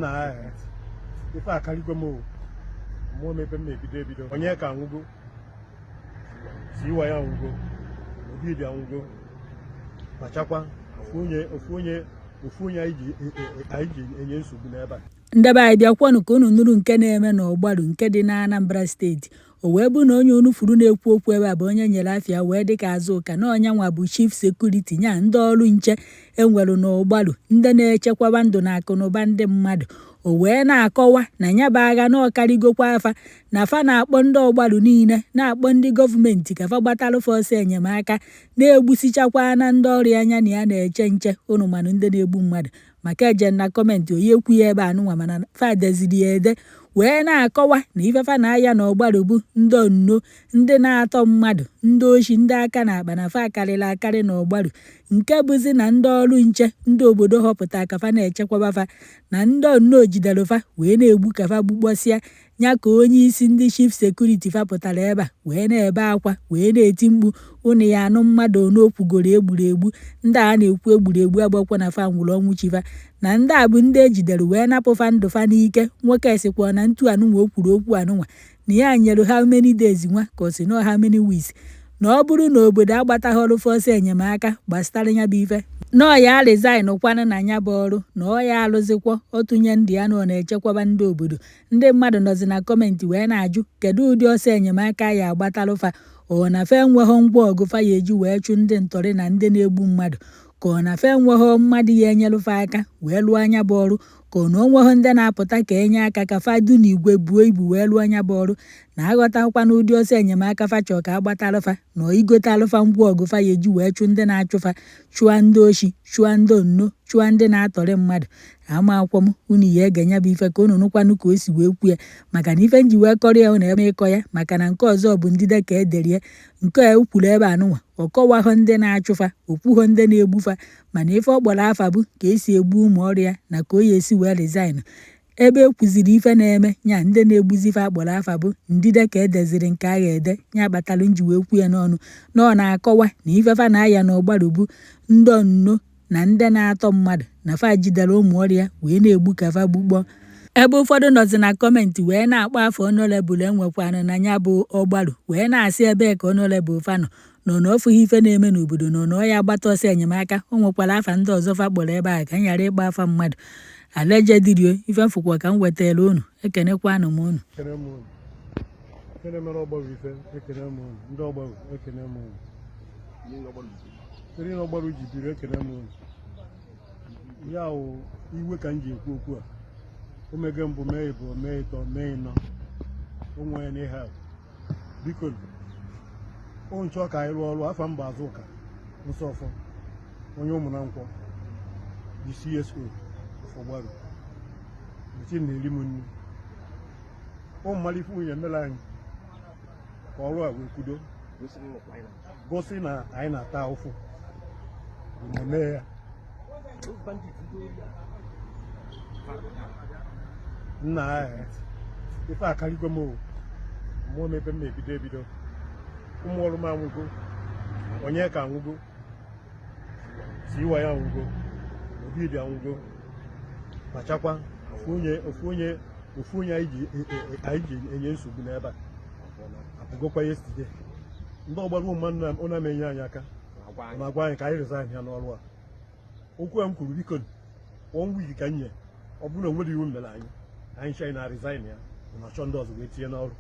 na ife akarịgo m mmụọ mepe m ebido onye ka anwụgo siwa ya anwụgo Obibi anwụgo kpachakwa ofu onye anyị ji enye nsogbu n'ebe a. Ndebe anyị bịakwanụ ka unu nụrụ nke na-eme n'Ọgbaru nke dị na Anambra steeti. O wee bụ na onye unu furu na-ekwu okwu ebe a bụ onye nyere afịa wee dị ka Azụka na ọnya nwa bụ chief security nya ndị ọrụ nche enwelu n'Ọgbaru ndị na-echekwaba ndụ na akụnụba ndị mmadụ. O wee na-akọwa na nya bụ agha na ọkarịgokwa afa na fa na-akpọ ndị Ọgbaru niile na-akpọ ndị gọọmenti ka fa gbatalụ ọsọ enyemaka na-egbusichakwa na ndị ọrụ anya na ya na-eche nche unu manụ ndị na-egbu mmadụ maka eje na kọmentị onye ekwu ya ebe anụnwa mana fa deziri ya ede wee na-akọwa na ifefa na-aya n'Ọgbaru bụ ndị onno ndị na-atọ mmadụ ndị oshi ndị aka na akpa na fa akarịrị akarị n'Ọgbaru nke bụzi na ndị ọrụ nche ndị obodo họpụta ka fa na-echekwaba fa na ndị onno jidere fa wee na-egbu ka fa gbukpọsịa nya ka onye isi ndị chief security fa pụtara ebe a wee na-ebe akwa wee na-eti mkpu ụnụ ya anụ mmadụ onokwugoro egbu ndị a na-ekwu egbu agbakwa na fa nwụrụ ọnwụ chifa na ndị a bụ ndị ejidere wee napụ fa ndụ fa n'ike. Nwoke sikwa na ntu anụnwa o kwuru okwu anụnwa na ya nyere how many days nwa ka o si no how many weeks na ọ bụrụ na obodo agbataghị ọsọ enyemaka gbasara ya bụ ife na ọ ya resign kwanụ na ya bụ ọrụ na ọ ya alụzikwa otunye ndị ya na ọ na-echekwaba ndị obodo. Ndị mmadụ nọzi na kọmentị wee na-ajụ kedu ụdị ọsọ enyemaka ya agbatalụfa ọ na fe enweghọ ngwa ọgụ fa ya eji wee chụ ndị ntọrị na ndị na-egbu mmadụ ka ọ na fe enweghọ mmadụ ya enyelụfa aka wee lụọ anya bụ ọrụ ka ọ na onweghọ ndị na-apụta ka enye aka ka fa du n'igwe buo ibu wee lụọ anya bụ ọrụ na aghọtakwa na ụdị ọsọ enyemaka fa chọọ ka agbatalụfa na igotalụfa ngwa ọgụ fa ya eji wee chụ ndị na-achụfa chụa ndị oshi chụa ndị onno chụa ndị na-atọrị mmadụ. Ama akwọ m unu ya egenya bụ ife ka unu nụkwanụ ka o si wee kwu ya maka na ife nji wee kọrọ ya na-eme ịkọ ya maka na nke ọzọ bụ ndịde ka ederie nke a ukwuru ebe anụnwa ọ kọwaghọ ndị na-achụfa okwughọ ndị na-egbufa mana ife ọ kpọrọ afa bụ ka esi egbu ụmụ ọrịa na ka o ya esi wee resign ebe ekwuziri ife na-eme nya ndị na-egbuzi ife akpọrọ afa bụ ndịde ka edeziri nke agha ede nya kpatalụ nji wee kwu ya n'ọnụ na ọ na-akọwa na ifefa na-aya n'Ọgbaru bụ ndị onno na ndị na-atọ mmadụ na fa jidere ụmụ ọrịa wee na-egbu ka fa gbukpọ. Ebe ụfọdụ nọzi na kọmentị wee na-akpọ afọ honorable enwekwanụ na ya bụ Ọgbaru wee na-asị ebe ka honorable fa nọ na ofughị ife na-eme n'obodo nọ na ọ ya agbata ọsọ enyemaka o nwekwara afa ndị ọzọ fa kpọrọ ebe a ka m ghara ịgba afa mmadụ alejedirio ife mfụkwa ka m wetara unu ekenekwanụ m unu Ekene mere Ọgbaru ife ekene m unu ndị Ọgbaru ekene m unu ndị Ọgbaru ji biri ekene m unu ya wụ iwe ka m ji ekwu okwu a omege mbụ mee ịbụ mee ịtọ mee ịnọ onwe ya n'ihe biko onchọ ka anyị rụọ ọrụ afa mba Azụka Nsọfọ onye Ụmụnankwọ the CSO of Ọgbaru eti na-eri m nri ụmụmalife nwunye mere anyị ka ọrụ a wee kwudo gosi na anyị na-ata ụfụ na-eme ya nna ahụ ife akarịgo m mmụọ mepe m ebido ụmụ ọrụ m anwụgo onye ka anwụgo siwa ya anwụgo Obibi anwụgo kpachakwa ofu onye anyị ji enye nsogbu n'ebe a abụgokwa yesterday ndị Ọgbaru ụmụnna ọ na-amenye anyị aka na-agwa anyị ka anyị resign ya n'ọrụ a okwu a m kwuru biko 1 week ka nye ọ bụrụ na o nwere iwu mere anyị chọrọ na resign ya na achọ ndị ọzọ wee tinye n'ọrụ.